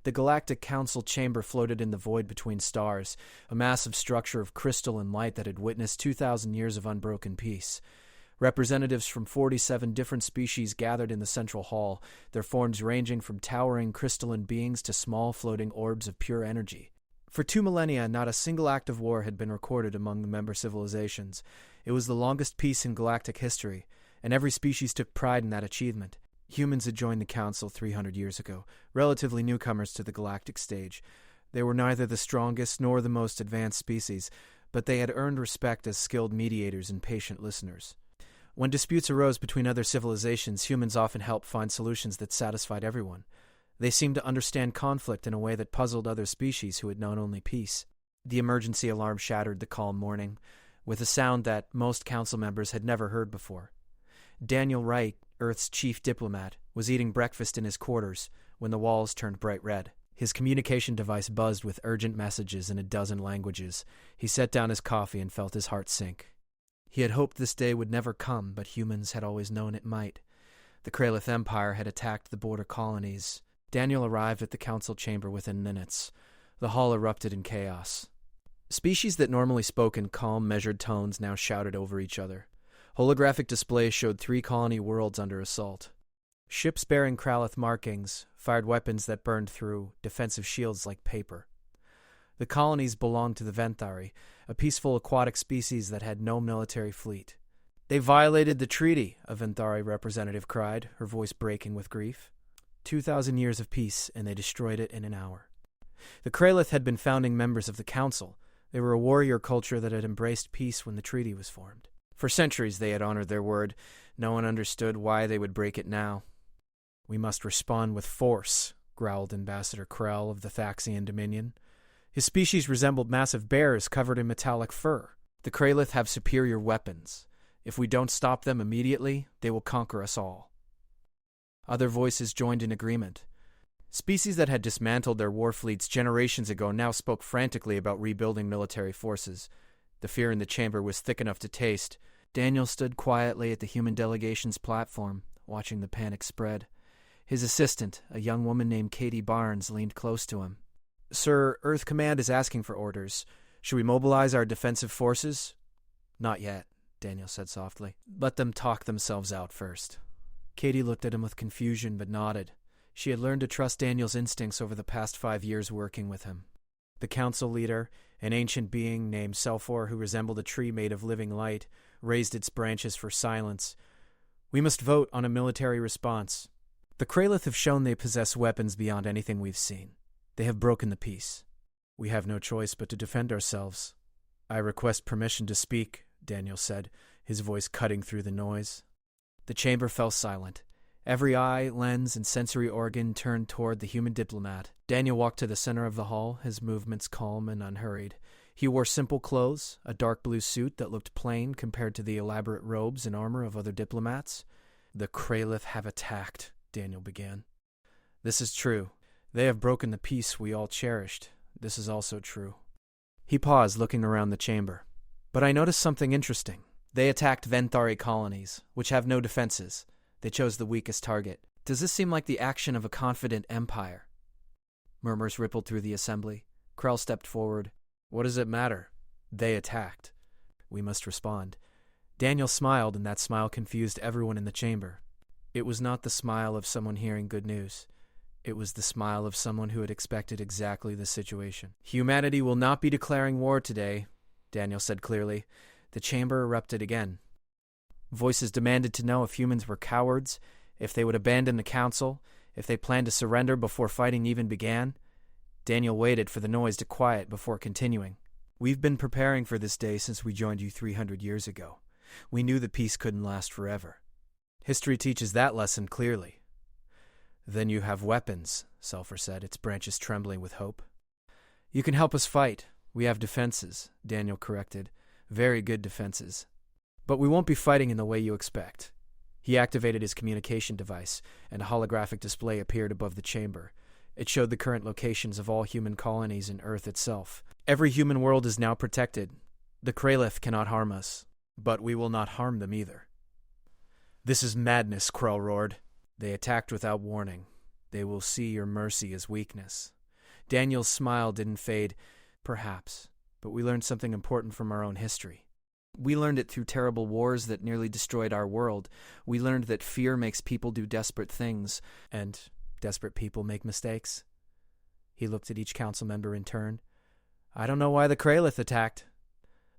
The Galactic Council chamber floated in the void between stars, a massive structure of crystal and light that had witnessed 2,000 years of unbroken peace. Representatives from 47 different species gathered in the central hall, their forms ranging from towering crystalline beings to small floating orbs of pure energy. For 2 millennia, not a single act of war had been recorded among the member civilizations. It was the longest peace in galactic history, and every species took pride in that achievement. Humans had joined the Council 300 years ago, relatively newcomers to the galactic stage. They were neither the strongest nor the most advanced species, but they had earned respect as skilled mediators and patient listeners. When disputes arose between other civilizations, humans often helped find solutions that satisfied everyone. They seemed to understand conflict in a way that puzzled other species who had known only peace. The emergency alarm shattered the calm morning, with a sound that most council members had never heard before. Daniel Wright, Earth's chief diplomat, was eating breakfast in his quarters when the walls turned bright red. His communication device buzzed with urgent messages in a dozen languages. He set down his coffee and felt his heart sink. He had hoped this day would never come, but humans had always known it might. The Kralith Empire had attacked the border colonies. Daniel arrived at the council chamber within minutes. The hall erupted in chaos. Species that normally spoke in calm, measured tones now shouted over each other. Holographic displays showed 3 colony worlds under assault. Ships bearing Kralith markings fired weapons that burned through defensive shields like paper. The colonies belonged to the Venthari, a peaceful aquatic species that had no military fleet. "They violated the treaty," a Venthari representative cried, her voice breaking with grief. 2,000 years of peace, and they destroyed it in an hour. The Kralith had been founding members of the Council. They were a warrior culture that had embraced peace when the treaty was formed. For centuries they had honored their word. No one understood why they would break it now. "We must respond with force," growled Ambassador Krell of the Thaxian Dominion. His species resembled massive bears covered in metallic fur. "The Kralith have superior weapons. If we don't stop them immediately, they will conquer us all." Other voices joined in agreement. Species that had dismantled their war fleets generations ago now spoke frantically about rebuilding military forces. The fear in the chamber was thick enough to taste. Daniel stood quietly at the human delegation's platform, watching the panic spread. His assistant, a young woman named Katie Barnes, leaned close to him. "Sir, Earth Command is asking for orders. Should we mobilize our defensive forces?" "Not yet," Daniel said softly. "Let them talk themselves out first." Katie looked at him with confusion but nodded. She had learned to trust Daniel's instincts over the past 5 years working with him. The council leader, an ancient being named Selfor who resembled a tree made of living light, raised its branches for silence. "We must vote on a military response. The Kralith have shown they possess weapons beyond anything we've seen. They have broken the peace. We have no choice but to defend ourselves." "I request permission to speak," Daniel said, his voice cutting through the noise. The chamber fell silent. Every eye, lens, and sensory organ turned toward the human diplomat. Daniel walked to the center of the hall, his movements calm and unhurried. He wore simple clothes, a dark blue suit that looked plain compared to the elaborate robes and armor of other diplomats. "The Kralith have attacked," Daniel began. "This is true. They have broken the peace we all cherished. This is also true." He paused, looking around the chamber. "But I noticed something interesting. They attacked Venthari colonies, which have no defenses. They chose the weakest target. Does this seem like the action of a confident empire?" Murmurs rippled through the assembly. Krell stepped forward. "What does it matter? They attacked. We must respond." Daniel smiled, and that smile confused everyone in the chamber. It was not the smile of someone hearing good news. It was the smile of someone who had expected exactly the situation. "Humanity will not be declaring war today," Daniel said clearly. The chamber erupted again. Voices demanded to know if humans were cowards, if they would abandon the council, if they planned to surrender before fighting even began. Daniel waited for the noise to quiet before continuing. "We've been preparing for this day since we joined you 300 years ago. We knew the peace couldn't last forever. History teaches that lesson clearly." "Then you have weapons," Selfor said, its branches trembling with hope. "You can help us fight. We have defenses," Daniel corrected. "Very good defenses. But we won't be fighting in the way you expect." He activated his communication device, and a holographic display appeared above the chamber. It showed the current locations of all human colonies in Earth itself. "Every human world is now protected. The Kralith cannot harm us, but we will not harm them either." "This is madness," Krell roared. "They attacked without warning. They will see your mercy as weakness. Daniel's smile didn't fade. Perhaps, but we learned something important from our own history. We learned it through terrible wars that nearly destroyed our world. We learned that fear makes people do desperate things, and desperate people make mistakes. He looked at each council member in turn. I don't know why the Kralith attacked,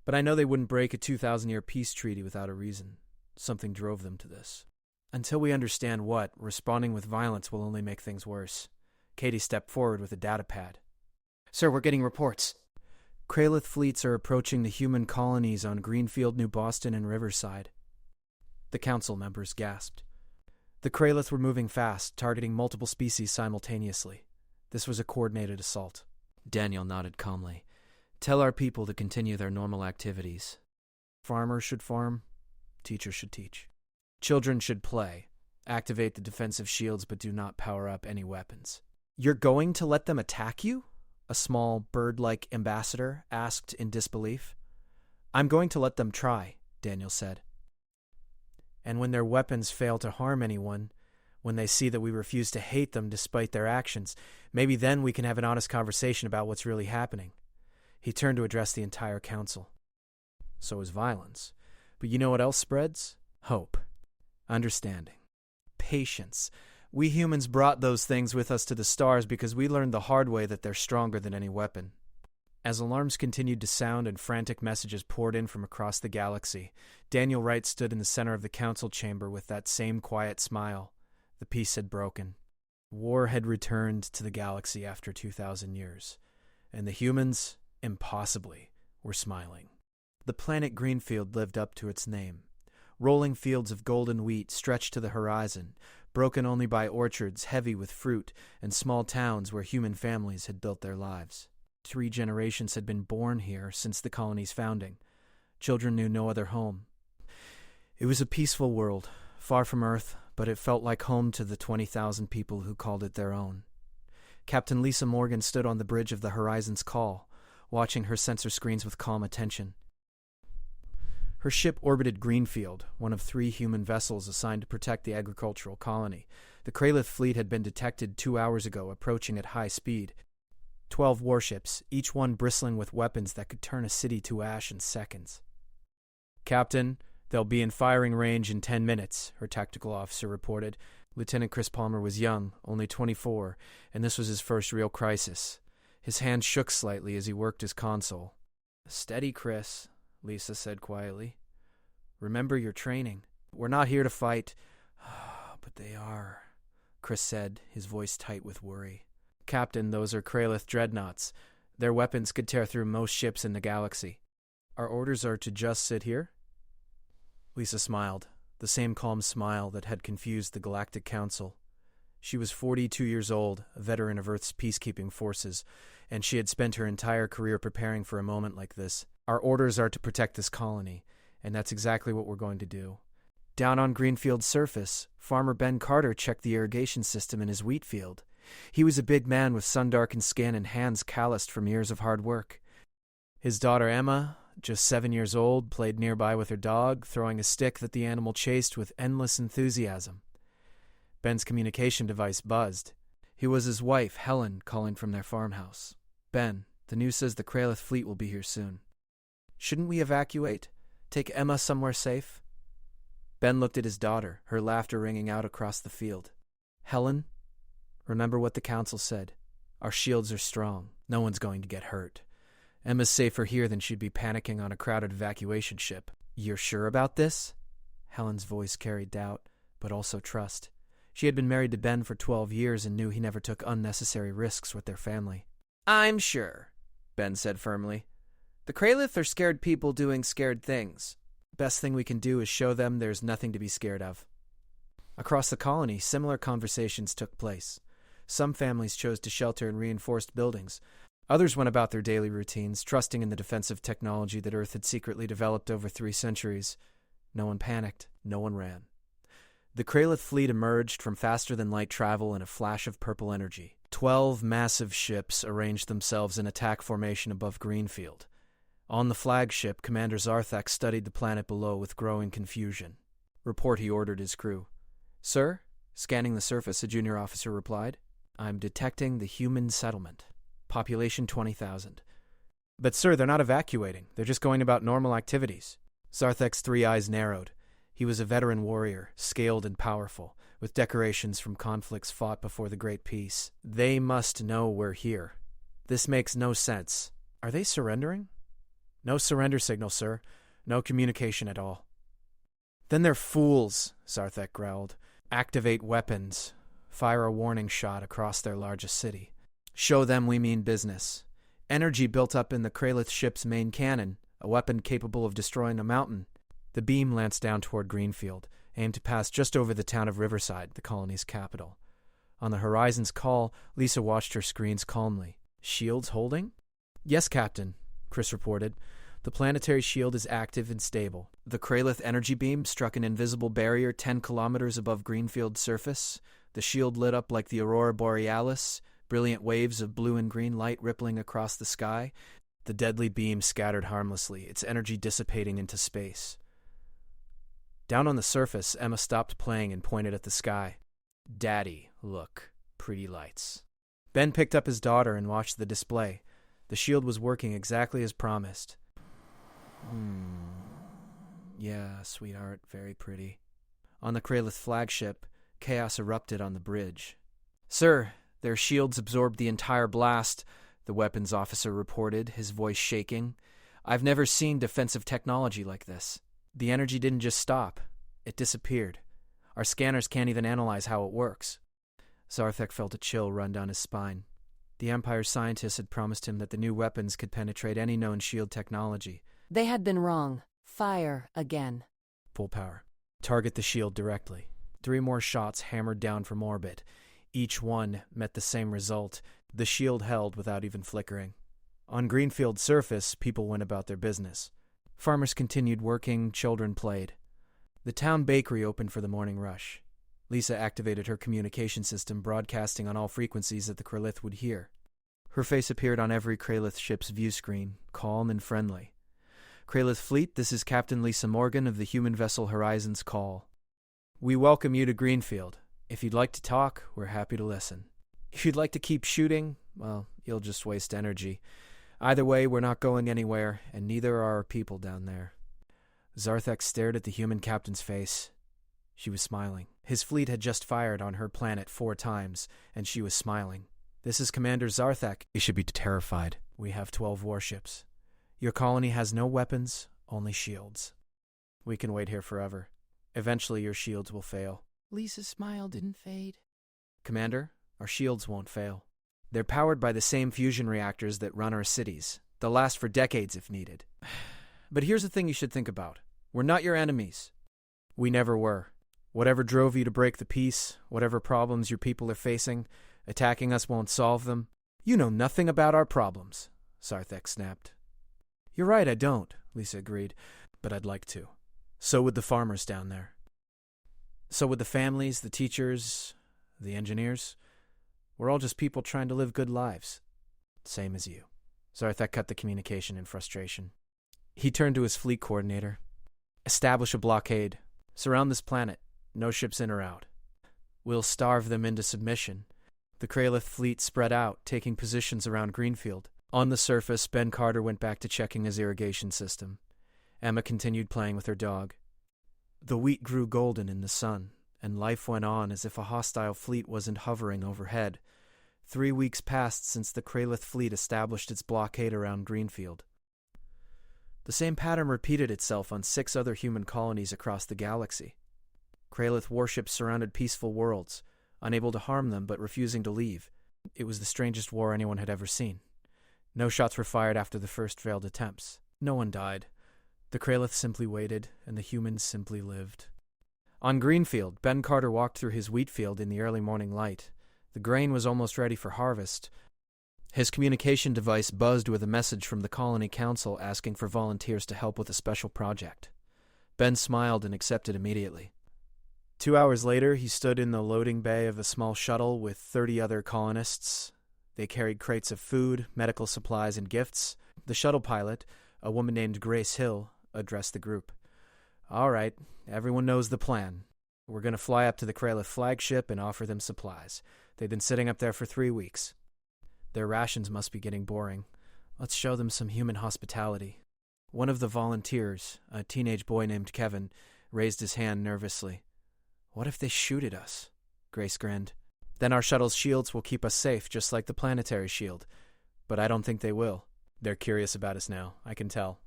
but I know they wouldn't break a 2,000-year peace treaty without a reason. Something drove them to this. Until we understand what, responding with violence will only make things worse. Katie stepped forward with a data pad. Sir, we're getting reports. Kralith fleets are approaching the human colonies on Greenfield, New Boston, and Riverside. The council members gasped. The Kralith were moving fast, targeting multiple species simultaneously. This was a coordinated assault. Daniel nodded calmly. Tell our people to continue their normal activities. Farmers should farm. Teachers should teach. Children should play. Activate the defensive shields, but do not power up any weapons. You're going to let them attack you? A small, bird-like ambassador asked in disbelief. I'm going to let them try, Daniel said. And when their weapons fail to harm anyone, when they see that we refuse to hate them despite their actions, maybe then we can have an honest conversation about what's really happening. He turned to address the entire council. So is violence. But you know what else spreads? Hope. Understanding. Patience. We humans brought those things with us to the stars because we learned the hard way that they're stronger than any weapon. As alarms continued to sound and frantic messages poured in from across the galaxy, Daniel Wright stood in the center of the council chamber with that same quiet smile. The peace had broken. War had returned to the galaxy after 2,000 years, and the humans, impossibly, were smiling. The planet Greenfield lived up to its name. Rolling fields of golden wheat stretched to the horizon, broken only by orchards heavy with fruit and small towns where human families had built their lives. 3 generations had been born here since the colony's founding. Children knew no other home. It was a peaceful world, far from Earth, but it felt like home to the 20,000 people who called it their own. Captain Lisa Morgan stood on the bridge of the Horizon's Call, watching her sensor screens with calm attention. Her ship orbited Greenfield, one of 3 human vessels assigned to protect the agricultural colony. The Kralith fleet had been detected 2 hours ago, approaching at high speed. 12 warships, each one bristling with weapons that could turn a city to ash in seconds. Captain, they'll be in firing range in 10 minutes, her tactical officer reported. Lieutenant Chris Palmer was young, only 24, and this was his first real crisis. His hand shook slightly as he worked his console. Steady, Chris, Lisa said quietly. Remember your training. We're not here to fight. But they are, Chris said, his voice tight with worry. Captain, those are Kralith dreadnoughts. Their weapons could tear through most ships in the galaxy. Our orders are to just sit here? Lisa smiled, the same calm smile that had confused the Galactic Council. She was 42 years old, a veteran of Earth's peacekeeping forces, and she had spent her entire career preparing for a moment like this. Our orders are to protect this colony, and that's exactly what we're going to do. Down on Greenfield's surface, Farmer Ben Carter checked the irrigation system in his wheat field. He was a big man with sun-darkened skin and hands calloused from years of hard work. His daughter Emma, just 7 years old, played nearby with her dog, throwing a stick that the animal chased with endless enthusiasm. Ben's communication device buzzed. It was his wife, Helen, calling from their farmhouse. Ben, the news says the Kralith fleet will be here soon. Shouldn't we evacuate? Take Emma somewhere safe? Ben looked at his daughter, her laughter ringing out across the field. Helen, remember what the council said. Our shields are strong. No one's going to get hurt. Emma's safer here than she'd be panicking on a crowded evacuation ship. You're sure about this? Helen's voice carried doubt, but also trust. She had been married to Ben for 12 years and knew he never took unnecessary risks with their family. I'm sure, Ben said firmly. The Kralith are scared people doing scared things. Best thing we can do is show them there's nothing to be scared of. Across the colony, similar conversations took place. Some families chose to shelter in reinforced buildings. Others went about their daily routines, trusting in the defensive technology that Earth had secretly developed over 3 centuries. No one panicked. No one ran. The Kralith fleet emerged from faster-than-light travel in a flash of purple energy. 12 massive ships arranged themselves in attack formation above Greenfield. On the flagship, Commander Zarthak studied the planet below with growing confusion. Report, he ordered his crew. Sir? Scanning the surface, a junior officer replied. I'm detecting the human settlement. Population 20,000. But sir, they're not evacuating. They're just going about normal activities. Zarthek's three eyes narrowed. He was a veteran warrior, scaled and powerful, with decorations from conflicts fought before the Great Peace. They must know we're here. This makes no sense. Are they surrendering? No surrender signal, sir. No communication at all. Then they're fools, Zarthek growled. Activate weapons. Fire a warning shot across their largest city. Show them we mean business. Energy built up in the Kralith ship's main cannon, a weapon capable of destroying a mountain. The beam lanced down toward Greenfield, aimed to pass just over the town of Riverside, the colony's capital. On the horizon's call, Lisa watched her screens calmly. Shields holding? Yes, Captain, Chris reported. The planetary shield is active and stable. The Kralith energy beam struck an invisible barrier 10 kilometers above Greenfield's surface. The shield lit up like the aurora borealis, brilliant waves of blue and green light rippling across the sky. The deadly beam scattered harmlessly, its energy dissipating into space. Down on the surface, Emma stopped playing and pointed at the sky. Daddy, look, pretty lights. Ben picked up his daughter and watched the display. The shield was working exactly as promised. Yeah, sweetheart, very pretty. On the Kralith flagship, chaos erupted on the bridge. Sir, their shields absorbed the entire blast, the weapons officer reported, his voice shaking. I've never seen defensive technology like this. The energy didn't just stop. It disappeared. Our scanners can't even analyze how it works. Zarthek felt a chill run down his spine. The Empire's scientists had promised him that the new weapons could penetrate any known shield technology. They had been wrong. Fire again. Full power. Target the shield directly. 3 more shots hammered down from orbit. Each one met the same result. The shield held without even flickering. On Greenfield's surface, people went about their business. Farmers continued working, children played. The town bakery opened for the morning rush. Lisa activated her communication system, broadcasting on all frequencies that the Kralith would hear. Her face appeared on every Kralith ship's view screen, calm and friendly. Kralith Fleet, this is Captain Lisa Morgan of the human vessel Horizon's call. We welcome you to Greenfield. If you'd like to talk, we're happy to listen. If you'd like to keep shooting, well, you'll just waste energy. Either way, we're not going anywhere, and neither are our people down there. Zarthek stared at the human captain's face. She was smiling. His fleet had just fired on her planet 4 times, and she was smiling. This is Commander Zarthek. You should be terrified. We have 12 warships. Your colony has no weapons, only shields. We can wait here forever. Eventually your shields will fail. Lisa's smile didn't fade. Commander, our shields won't fail. They're powered by the same fusion reactors that run our cities. They'll last for decades if needed. But here's the thing you should think about. We're not your enemies. We never were. Whatever drove you to break the peace, whatever problems your people are facing, attacking us won't solve them. You know nothing about our problems, Zarthek snapped. You're right, I don't, Lisa agreed, but I'd like to. So would the farmers down there. So would the families, the teachers, the engineers. We're all just people trying to live good lives. Same as you. Zarthek cut the communication in frustration. He turned to his fleet coordinator. Establish a blockade. Surround this planet. No ships in or out. We'll starve them into submission. The Kralith fleet spread out, taking positions around Greenfield. On the surface, Ben Carter went back to checking his irrigation system. Emma continued playing with her dog. The wheat grew golden in the sun, and life went on as if a hostile fleet wasn't hovering overhead. 3 weeks passed since the Kralith fleet established its blockade around Greenfield. The same pattern repeated itself on 6 other human colonies across the galaxy. Kralith warships surrounded peaceful worlds, unable to harm them but refusing to leave. It was the strangest war anyone had ever seen. No shots were fired after the first failed attempts. No one died. The Kralith simply waited, and the humans simply lived. On Greenfield, Ben Carter walked through his wheat field in the early morning light. The grain was almost ready for harvest. His communication device buzzed with a message from the Colony Council asking for volunteers to help with a special project. Ben smiled and accepted immediately. 2 hours later, he stood in the loading bay of a small shuttle with 30 other colonists. They carried crates of food, medical supplies, and gifts. The shuttle pilot, a woman named Grace Hill, addressed the group. All right, everyone knows the plan. We're going to fly up to the Kralith flagship and offer them supplies. They've been sitting up there for 3 weeks. Their rations must be getting boring. Let's show them some human hospitality. One of the volunteers, a teenage boy named Kevin, raised his hand nervously. What if they shoot at us? Grace grinned. Then our shuttle's shields will keep us safe, just like the planetary shield. But I don't think they will. They're curious about us now, I can tell.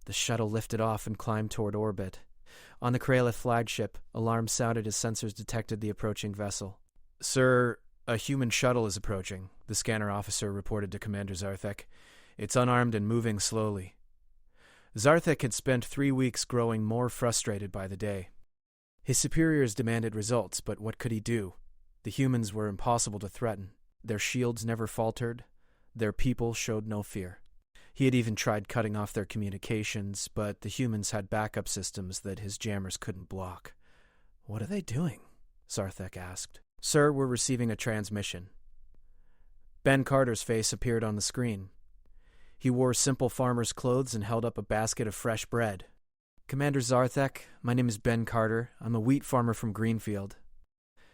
The shuttle lifted off and climbed toward orbit. On the Kralith flagship, alarms sounded as sensors detected the approaching vessel. Sir, a human shuttle is approaching, the scanner officer reported to Commander Zarthek. It's unarmed and moving slowly. Zarthek had spent 3 weeks growing more frustrated by the day. His superiors demanded results, but what could he do? The humans were impossible to threaten. Their shields never faltered. Their people showed no fear. He had even tried cutting off their communications, but the humans had backup systems that his jammers couldn't block. What are they doing? Zarthek asked. Sir, we're receiving a transmission. Ben Carter's face appeared on the screen. He wore simple farmer's clothes and held up a basket of fresh bread. Commander Zarthek, my name is Ben Carter. I'm a wheat farmer from Greenfield.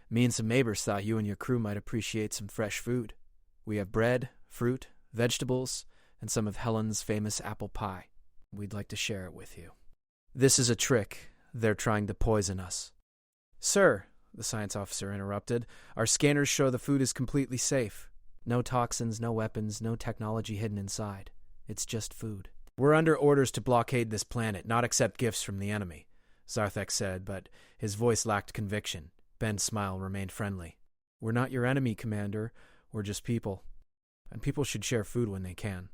Me and some neighbors thought you and your crew might appreciate some fresh food. We have bread, fruit, vegetables, and some of Helen's famous apple pie. We'd like to share it with you. This is a trick. They're trying to poison us. Sir, the science officer interrupted, our scanners show the food is completely safe. No toxins, no weapons, no technology hidden inside. It's just food. We're under orders to blockade this planet, not accept gifts from the enemy, Zarthek said, but his voice lacked conviction. Ben's smile remained friendly. We're not your enemy, Commander. We're just people. And people should share food when they can.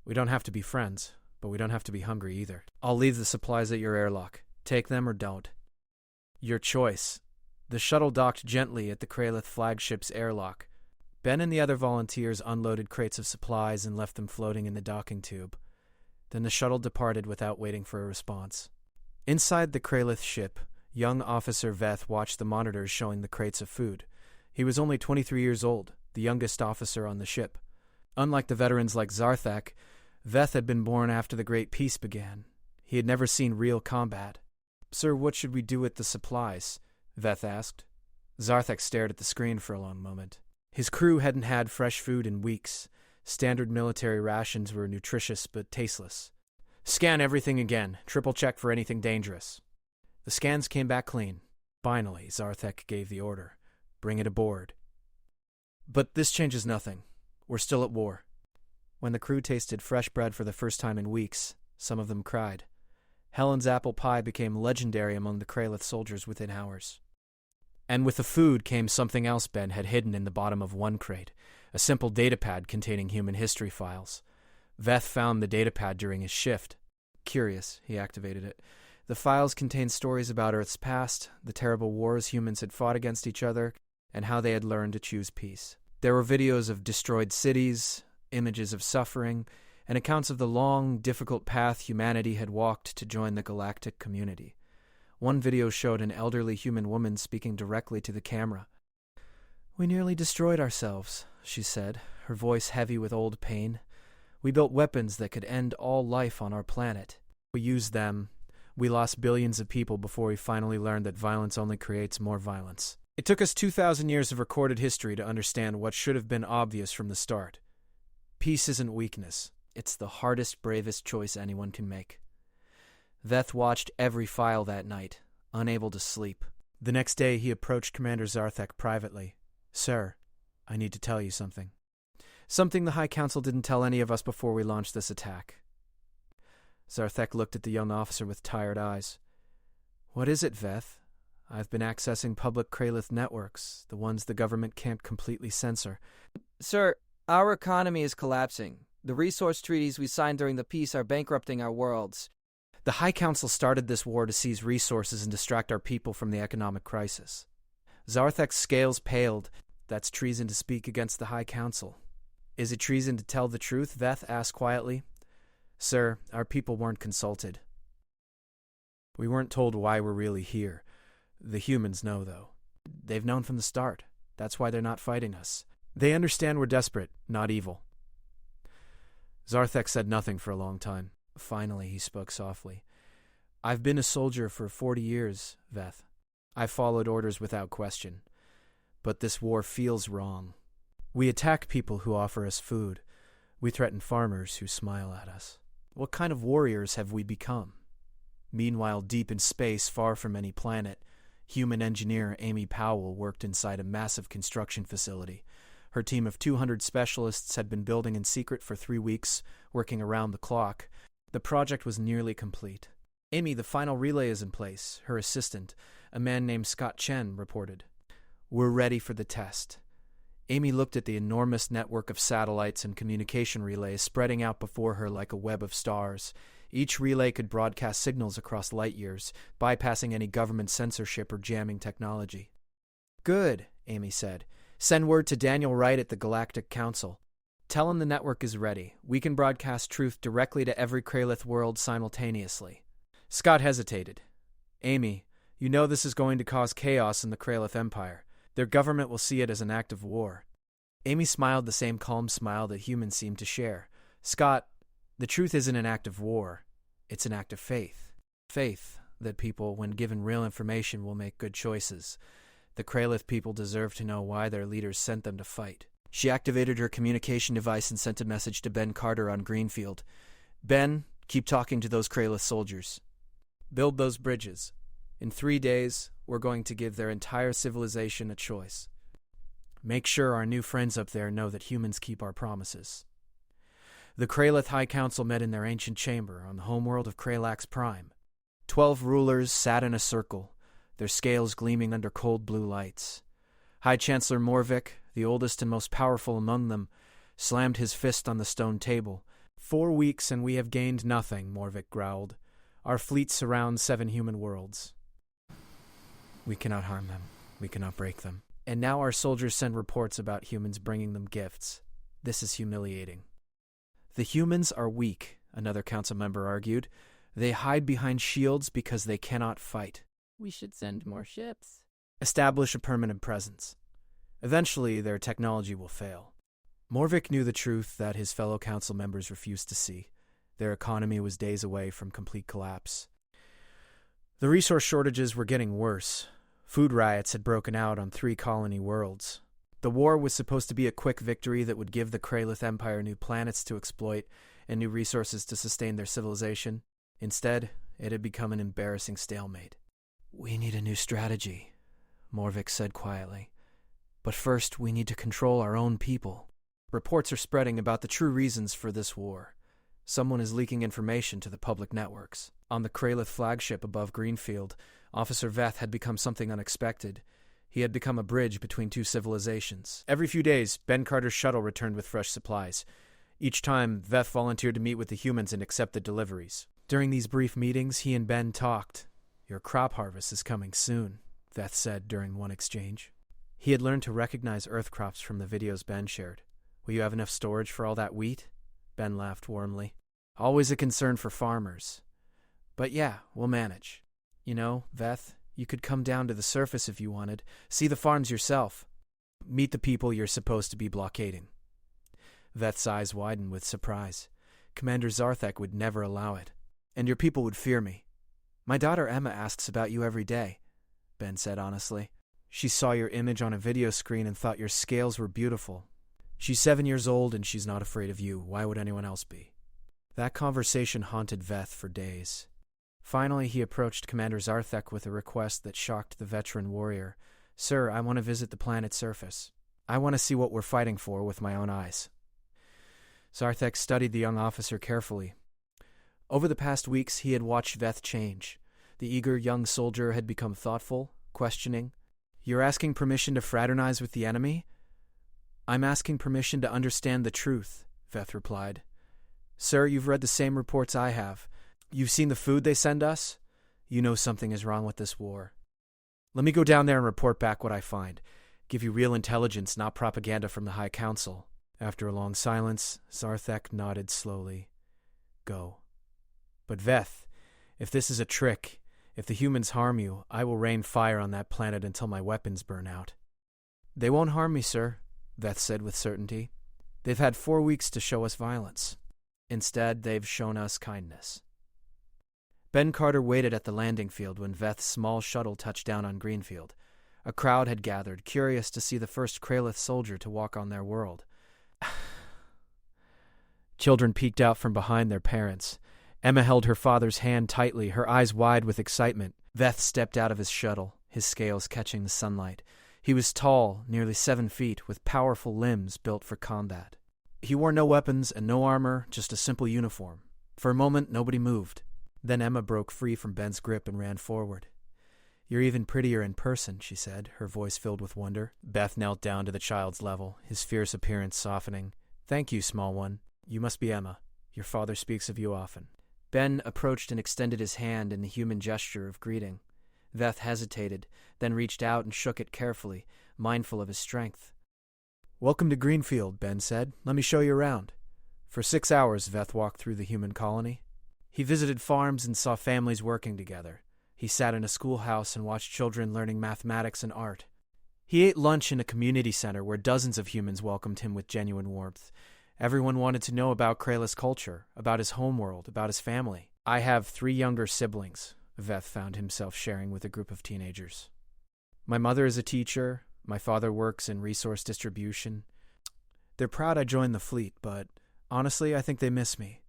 We don't have to be friends, but we don't have to be hungry either. I'll leave the supplies at your airlock. Take them or don't. Your choice. The shuttle docked gently at the Kralith flagship's airlock. Ben and the other volunteers unloaded crates of supplies and left them floating in the docking tube. Then the shuttle departed without waiting for a response. Inside the Kralith ship, young Officer Veth watched the monitors showing the crates of food. He was only 23 years old, the youngest officer on the ship. Unlike the veterans like Zarthek, Veth had been born after the Great Peace began. He had never seen real combat. Sir, what should we do with the supplies? Veth asked. Zarthek stared at the screen for a long moment. His crew hadn't had fresh food in weeks. Standard military rations were nutritious but tasteless. Scan everything again. Triple check for anything dangerous. The scans came back clean. Finally, Zarthek gave the order. Bring it aboard. But this changes nothing. We're still at war. When the crew tasted fresh bread for the first time in weeks, some of them cried. Helen's apple pie became legendary among the Kralith soldiers within hours. And with the food came something else Ben had hidden in the bottom of one crate, a simple datapad containing human history files. Veth found the datapad during his shift. Curious, he activated it. The files contained stories about Earth's past, the terrible wars humans had fought against each other, and how they had learned to choose peace. There were videos of destroyed cities, images of suffering, and accounts of the long, difficult path humanity had walked to join the galactic community. One video showed an elderly human woman speaking directly to the camera. We nearly destroyed ourselves, she said, her voice heavy with old pain. We built weapons that could end all life on our planet. We used them. We lost billions of people before we finally learned that violence only creates more violence. It took us 2,000 years of recorded history to understand what should have been obvious from the start. Peace isn't weakness. It's the hardest, bravest choice anyone can make. Veth watched every file that night, unable to sleep. The next day he approached Commander Zarthek privately. Sir, I need to tell you something. Something the High Council didn't tell any of us before we launched this attack. Zarthek looked at the young officer with tired eyes. What is it, Veth? I've been accessing public Kralith networks, the ones the government can't completely censor. Sir, our economy is collapsing. The resource treaties we signed during the peace are bankrupting our worlds. The High Council started this war to seize resources and distract our people from the economic crisis. Zarthek's scales paled. That's treason to speak against the High Council. Is it treason to tell the truth? Veth asked quietly. Sir, our people weren't consulted. We weren't told why we're really here. The humans know, though. They've known from the start. That's why they're not fighting us. They understand we're desperate, not evil. Zarthek said nothing for a long time. Finally, he spoke softly. I've been a soldier for 40 years, Veth. I followed orders without question. But this war feels wrong. We attack people who offer us food. We threaten farmers who smile at us. What kind of warriors have we become? Meanwhile, deep in space, far from any planet, human engineer Amy Powell worked inside a massive construction facility. Her team of 200 specialists had been building in secret for 3 weeks, working around the clock. The project was nearly complete. "Amy, the final relay is in place," her assistant, a man named Scott Chen, reported. "We're ready for the test." Amy looked at the enormous network of satellites and communication relays spreading out before her like a web of stars. Each relay could broadcast signals across light years, bypassing any government censorship or jamming technology. "Good," Amy said. "Send word to Daniel Wright at the Galactic Council. Tell him the network is ready. We can broadcast truth directly to every Kralith world simultaneously." Scott hesitated. "Amy, you know this is going to cause chaos in the Kralith Empire. Their government will see it as an act of war." Amy smiled the same calm smile that humans seem to share. "Scott, the truth isn't an act of war. It's an act of faith. Faith that people, when given real information, will make good choices. The Kralith people deserve to know why their leaders sent them to fight." She activated her communication device and sent a message to Ben Carter on Greenfield. "Ben, keep talking to those Kralith soldiers. Build those bridges. In 3 days, we're going to give their entire civilization a choice. Make sure our new friends up there know that humans keep our promises." The Kralith High Council met in their ancient chamber on the homeworld of Kralax Prime. 12 rulers sat in a circle, their scales gleaming under cold blue lights. High Chancellor Morvik, the oldest and most powerful among them, slammed his fist on the stone table. 4 weeks and we have gained nothing," Morvik growled. "Our fleet surrounds 7 human worlds. We cannot harm them. We cannot break them. And now our soldiers send reports about humans bringing them gifts. This is humiliating." "The humans are weak," another council member argued. "They hide behind shields because they cannot fight." We should send more ships. "Establish a permanent presence. Eventually, their technology will fail." Morvik knew the truth that his fellow council members refused to see. Their economy was days away from complete collapse. The resource shortages were getting worse. Food riots had broken out on 3 colony worlds. The war was supposed to be a quick victory that would give the Kralith Empire new planets to exploit and new resources to sustain their civilization. Instead, it had become an embarrassing stalemate. "We need a new strategy," Morvik said quietly. "But first, we need to control our own people." Reports are spreading about the true reasons for this war. Someone is leaking information to the public networks. On the Kralith flagship above Greenfield, Officer Veth had become something unexpected. He had become a bridge between 2 civilizations. Every few days, Ben Carter's shuttle returned with fresh supplies. Each time, Veth volunteered to meet with the humans and accept the deliveries. During these brief meetings, he and Ben talked. "Your crop harvest is coming soon," Veth said during one exchange. He had learned to recognize Earth crops from the videos Ben shared. "Will you have enough storage for all that wheat?" Ben laughed warmly. "Always a concern for farmers. But yeah, we'll manage. You know, Veth, you could come down to the surface if you wanted. See the farms yourself. Meet the people you're supposed to be blockading." Veth's eyes widened with surprise. "Commander Zarthek would never allow it. And your people would fear me." "My daughter Emma asks about you every day," Ben said honestly. "She saw your image on a video screen and thought your scales were beautiful. She's 7 years old and she's not afraid of you. Why would anyone else be?" That conversation haunted Veth for days. Finally, he approached Commander Zarthek with a request that shocked the veteran warrior. "Sir, I want to visit the planet's surface. I want to see what we're fighting for with my own eyes." Zarthek studied the young officer carefully. Over the past weeks, he had watched Veth change. The eager young soldier had become thoughtful, questioning. "You're asking permission to fraternize with the enemy?" "I'm asking permission to understand the truth," Veth replied. "Sir, you've read the same reports I have. You've seen the food they send us? You know something is wrong with this war. Let me go down there and report back what I find. Give you real intelligence, not propaganda from the High Council." After a long silence, Zarthek nodded slowly. "Go. But Veth, if this is a trick, if the humans harm you, I will rain fire on that planet until my weapons burn out." "They won't harm me, sir," Veth said with certainty. "They've had 4 weeks to show us violence. Instead, they've shown us kindness." Ben Carter waited at the landing field when Veth's small shuttle touched down on Greenfield. A crowd had gathered, curious to see the first Kralith soldier to walk on their world. Children peeked out from behind their parents. Emma held her father's hand tightly, her eyes wide with excitement. Veth stepped out of his shuttle, his scales catching the sunlight. He was tall, nearly 7 feet, with powerful limbs built for combat. He wore no weapons and no armor, just a simple uniform. For a moment, nobody moved. Then Emma broke free from Ben's grip and ran forward. "You're even prettier in person," she said, her voice filled with wonder. Beth knelt down to the child's level, his fierce appearance softening. "Thank you, small one. You must be Emma. Your father speaks of you often." Ben approached and extended his hand in the human gesture of greeting. Veth hesitated, then reached out and shook it carefully, mindful of his strength. "Welcome to Greenfield," Ben said. "Let me show you around." For 6 hours, Veth walked through the human colony. He visited farms and saw families working together. He sat in a schoolhouse and watched children learning mathematics and art. He ate lunch in a community center where dozens of humans welcomed him with genuine warmth. Everyone wanted to know about Kralith's culture, about his homeworld, about his family. "I have 3 younger siblings," Veth found himself sharing with a group of teenagers. "My mother is a teacher. My father works in resource distribution. They're proud I joined the fleet, but honestly, I think they miss me."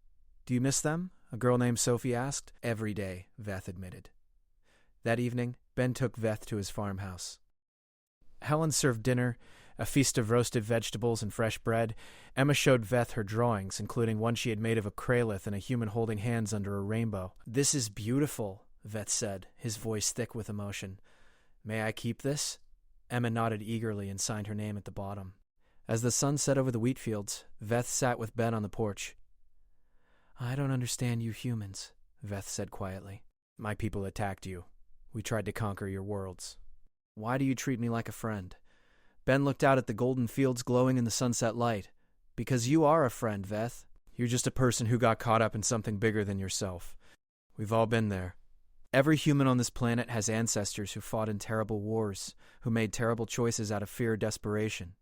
"Do you miss them?" a girl named Sophie asked. "Every day," Veth admitted. That evening, Ben took Veth to his farmhouse. Helen served dinner, a feast of roasted vegetables and fresh bread. Emma showed Veth her drawings, including one she had made of a Kralith and a human holding hands under a rainbow. "This is beautiful," Veth said, his voice thick with emotion. "May I keep this?" Emma nodded eagerly and signed her name at the bottom. As the sun set over the wheat fields, Veth sat with Ben on the porch. "I don't understand you humans," Veth said quietly. "My people attacked you. We tried to conquer your worlds. Why do you treat me like a friend?" Ben looked out at the golden fields glowing in the sunset light. "Because you are a friend, Veth. You're just a person who got caught up in something bigger than yourself. We've all been there. Every human on this planet has ancestors who fought in terrible wars, who made terrible choices out of fear or desperation.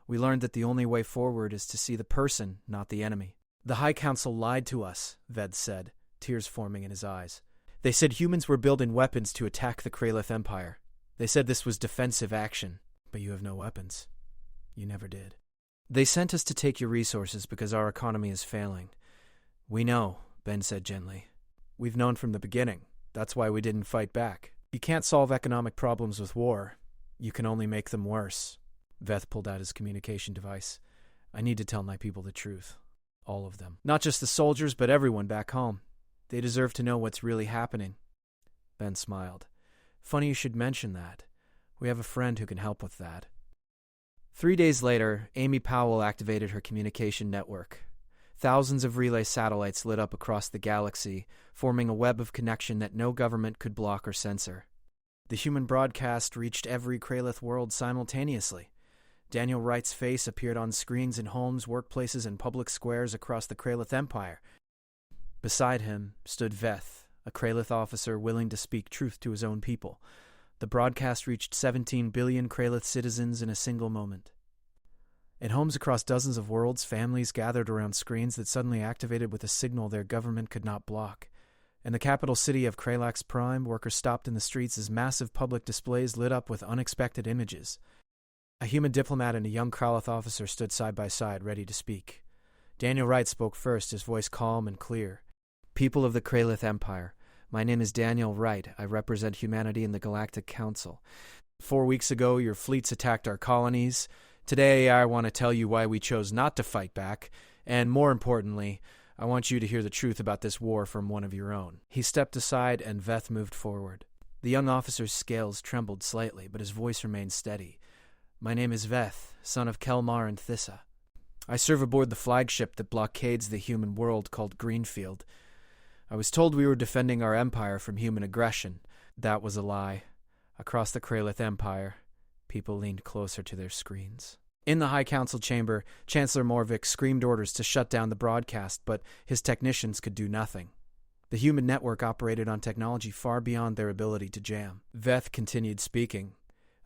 We learned that the only way forward is to see the person, not the enemy." "The High Council lied to us," Veth said, tears forming in his eyes. "They said humans were building weapons to attack the Kralith Empire. They said this was defensive action. But you have no weapons. You never did. They sent us to take your resources because our economy is failing." "We know," Ben said gently. "We've known from the beginning. That's why we didn't fight back. You can't solve economic problems with war. You can only make them worse." Veth pulled out his communication device. "I need to tell my people the truth. All of them. Not just the soldiers, but everyone back home. They deserve to know what's really happening." Ben smiled. "Funny you should mention that. We have a friend who can help with that." 3 days later, Amy Powell activated her communication network. Thousands of relay satellites lit up across the galaxy, forming a web of connection that no government could block or censor. The human broadcast reached every Kralith world simultaneously. Daniel Wright's face appeared on screens in homes, workplaces, and public squares across the Kralith Empire. Beside him stood Veth, a Kralith officer willing to speak truth to his own people. The broadcast reached 17 billion Kralith citizens in a single moment. In homes across dozens of worlds, families gathered around screens that suddenly activated with a signal their government could not block. In the capital city of Kralax Prime, workers stopped in the streets as massive public displays lit up with unexpected images. A human diplomat and a young Kralith officer stood side by side, ready to speak. Daniel Wright spoke first, his voice calm and clear. "People of the Kralith Empire, my name is Daniel Wright. I represent humanity in the Galactic Council. 4 weeks ago, your fleets attacked our colonies. Today, I want to tell you why we chose not to fight back, and more importantly, I want you to hear the truth about this war from one of your own." He stepped aside, and Veth moved forward. The young officer's scales trembled slightly, but his voice remained steady. "My name is Veth, son of Kelmar and Thissa. I serve aboard the flagship that blockades the human world called Greenfield. I was told we were defending our empire from human aggression. That was a lie. Across the Kralith Empire, people leaned closer to their screens." In the High Council chamber, Chancellor Morvik screamed orders to shut down the broadcast, but his technicians could do nothing. The human network operated on technology far beyond their ability to jam. Veth continued speaking.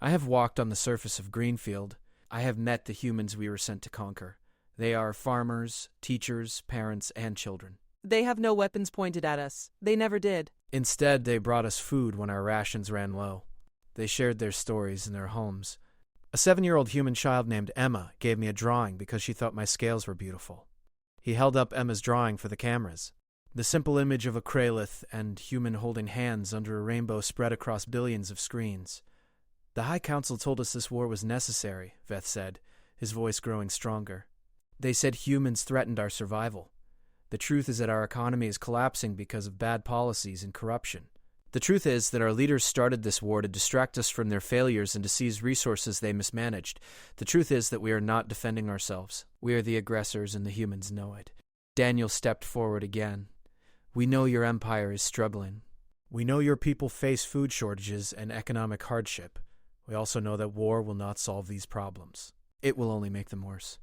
"I have walked on the surface of Greenfield. I have met the humans we were sent to conquer. They are farmers, teachers, parents, and children. They have no weapons pointed at us. They never did. Instead, they brought us food when our rations ran low. They shared their stories in their homes. A 7-year-old human child named Emma gave me a drawing because she thought my scales were beautiful. He held up Emma's drawing for the cameras. The simple image of a Kralith and human holding hands under a rainbow spread across billions of screens. The High Council told us this war was necessary, Veth said, his voice growing stronger. They said humans threatened our survival. The truth is that our economy is collapsing because of bad policies and corruption. The truth is that our leaders started this war to distract us from their failures and to seize resources they mismanaged. The truth is that we are not defending ourselves. We are the aggressors and the humans know it. Daniel stepped forward again. We know your empire is struggling. We know your people face food shortages and economic hardship. We also know that war will not solve these problems. It will only make them worse.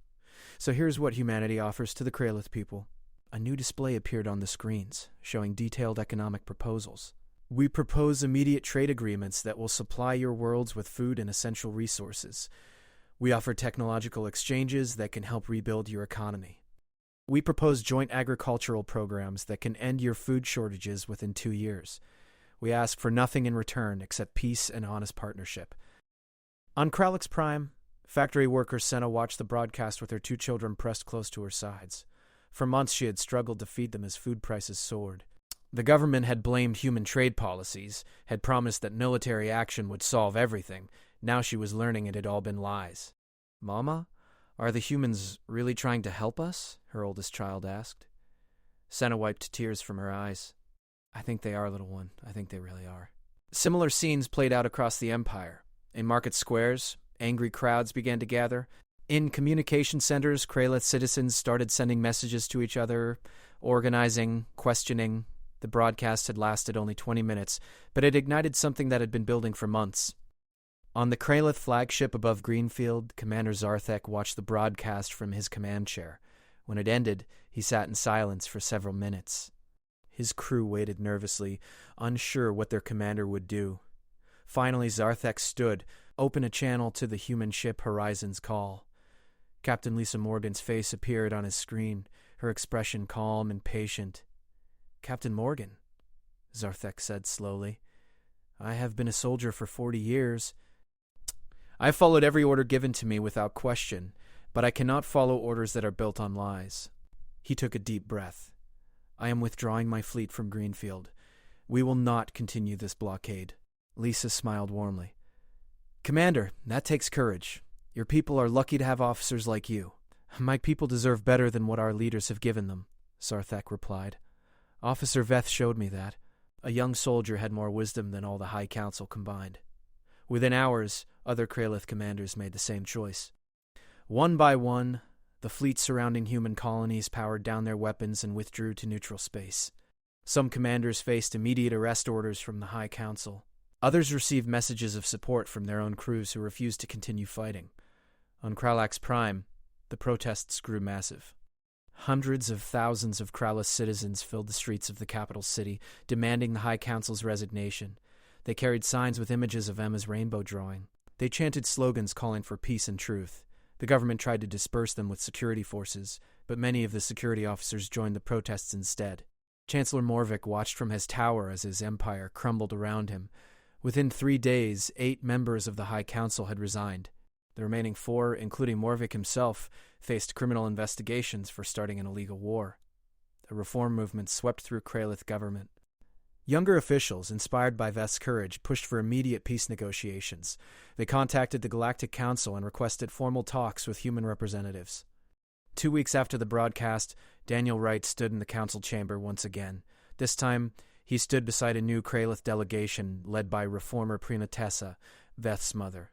So here's what humanity offers to the Kralith people. A new display appeared on the screens, showing detailed economic proposals. We propose immediate trade agreements that will supply your worlds with food and essential resources. We offer technological exchanges that can help rebuild your economy. We propose joint agricultural programs that can end your food shortages within 2 years. We ask for nothing in return except peace and honest partnership. On Kralix Prime, factory worker Senna watched the broadcast with her 2 children pressed close to her sides. For months she had struggled to feed them as food prices soared. The government had blamed human trade policies, had promised that military action would solve everything. Now she was learning it had all been lies. Mama, are the humans really trying to help us? Her oldest child asked. Senna wiped tears from her eyes. I think they are, little one. I think they really are. Similar scenes played out across the empire. In market squares, angry crowds began to gather. In communication centers, Kralith citizens started sending messages to each other, organizing, questioning. The broadcast had lasted only 20 minutes, but it ignited something that had been building for months. On the Kralith flagship above Greenfield, Commander Zarthek watched the broadcast from his command chair. When it ended, he sat in silence for several minutes. His crew waited nervously, unsure what their commander would do. Finally, Zarthek stood, open a channel to the human ship Horizon's call. Captain Lisa Morgan's face appeared on his screen, her expression calm and patient. Captain Morgan, Zarthek said slowly. I have been a soldier for 40 years. I followed every order given to me without question, but I cannot follow orders that are built on lies. He took a deep breath. I am withdrawing my fleet from Greenfield. We will not continue this blockade. Lisa smiled warmly. Commander, that takes courage. Your people are lucky to have officers like you. My people deserve better than what our leaders have given them, Zarthek replied. Officer Veth showed me that. A young soldier had more wisdom than all the High Council combined. Within hours, other Kralith commanders made the same choice. One by one, the fleets surrounding human colonies powered down their weapons and withdrew to neutral space. Some commanders faced immediate arrest orders from the High Council. Others received messages of support from their own crews who refused to continue fighting. On Kralax Prime, the protests grew massive. Hundreds of thousands of Krallis citizens filled the streets of the capital city, demanding the High Council's resignation. They carried signs with images of Emma's rainbow drawing. They chanted slogans calling for peace and truth. The government tried to disperse them with security forces, but many of the security officers joined the protests instead. Chancellor Morvik watched from his tower as his empire crumbled around him. Within 3 days, 8 members of the High Council had resigned. The remaining 4, including Morvik himself, faced criminal investigations for starting an illegal war. A reform movement swept through Kralith government. Younger officials, inspired by Veth's courage, pushed for immediate peace negotiations. They contacted the Galactic Council and requested formal talks with human representatives. 2 weeks after the broadcast, Daniel Wright stood in the council chamber once again. This time, he stood beside a new Kralith delegation led by reformer Prima Tessa, Veth's mother.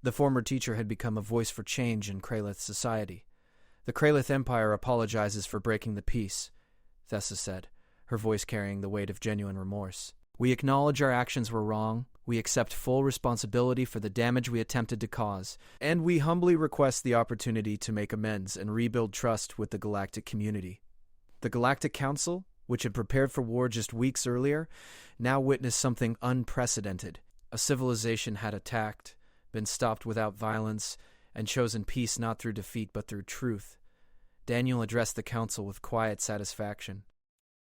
The former teacher had become a voice for change in Kralith society. The Kralith Empire apologizes for breaking the peace, Thessa said, her voice carrying the weight of genuine remorse. We acknowledge our actions were wrong, we accept full responsibility for the damage we attempted to cause, and we humbly request the opportunity to make amends and rebuild trust with the galactic community. The Galactic Council, which had prepared for war just weeks earlier, now witnessed something unprecedented. A civilization had attacked, been stopped without violence, and chosen peace not through defeat but through truth. Daniel addressed the council with quiet satisfaction.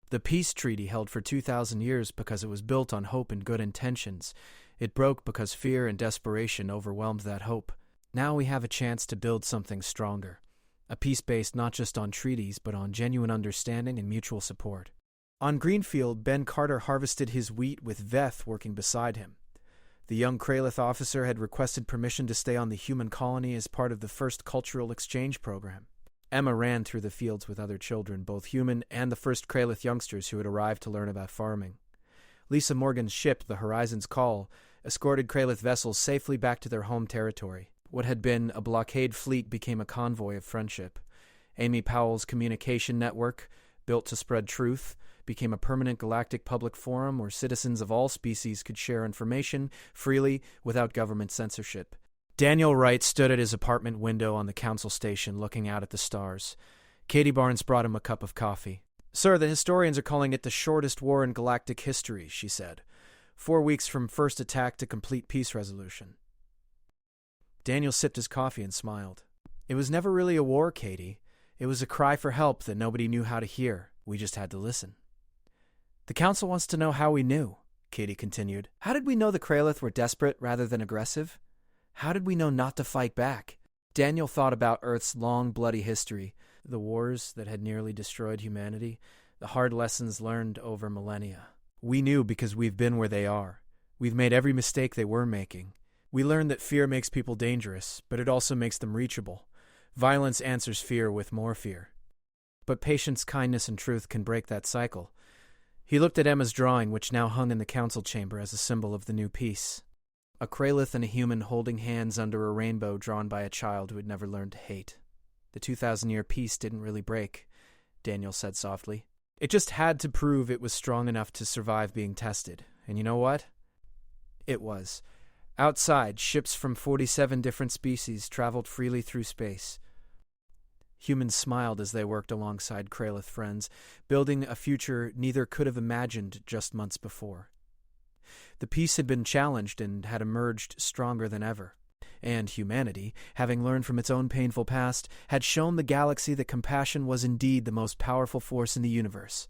The peace treaty held for 2,000 years because it was built on hope and good intentions. It broke because fear and desperation overwhelmed that hope. Now we have a chance to build something stronger. A peace based not just on treaties, but on genuine understanding and mutual support. On Greenfield, Ben Carter harvested his wheat with Veth working beside him. The young Kralith officer had requested permission to stay on the human colony as part of the first cultural exchange program. Emma ran through the fields with other children, both human and the first Kralith youngsters who had arrived to learn about farming. Lisa Morgan's ship, the Horizon's Call, escorted Kralith vessels safely back to their home territory. What had been a blockade fleet became a convoy of friendship. Amy Powell's communication network, built to spread truth, became a permanent galactic public forum where citizens of all species could share information freely without government censorship. Daniel Wright stood at his apartment window on the council station looking out at the stars. Katie Barnes brought him a cup of coffee. "Sir, the historians are calling it the shortest war in galactic history," she said. 4 weeks from first attack to complete peace resolution. Daniel sipped his coffee and smiled. "It was never really a war, Katie. It was a cry for help that nobody knew how to hear. We just had to listen." "The council wants to know how we knew," Katie continued. "How did we know the Kralith were desperate rather than aggressive? How did we know not to fight back?" Daniel thought about Earth's long, bloody history, the wars that had nearly destroyed humanity, the hard lessons learned over millennia. "We knew because we've been where they are. We've made every mistake they were making. We learned that fear makes people dangerous, but it also makes them reachable. Violence answers fear with more fear. But patience, kindness, and truth can break that cycle." He looked at Emma's drawing, which now hung in the council chamber as a symbol of the new peace. A Kralith and a human holding hands under a rainbow drawn by a child who had never learned to hate. "The 2,000-year peace didn't really break," Daniel said softly. "It just had to prove it was strong enough to survive being tested. And you know what? It was. Outside, ships from 47 different species traveled freely through space. Humans smiled as they worked alongside Kralith friends, building a future neither could have imagined just months before. The peace had been challenged and had emerged stronger than ever. And humanity, having learned from its own painful past, had shown the galaxy that compassion was indeed the most powerful force in the universe.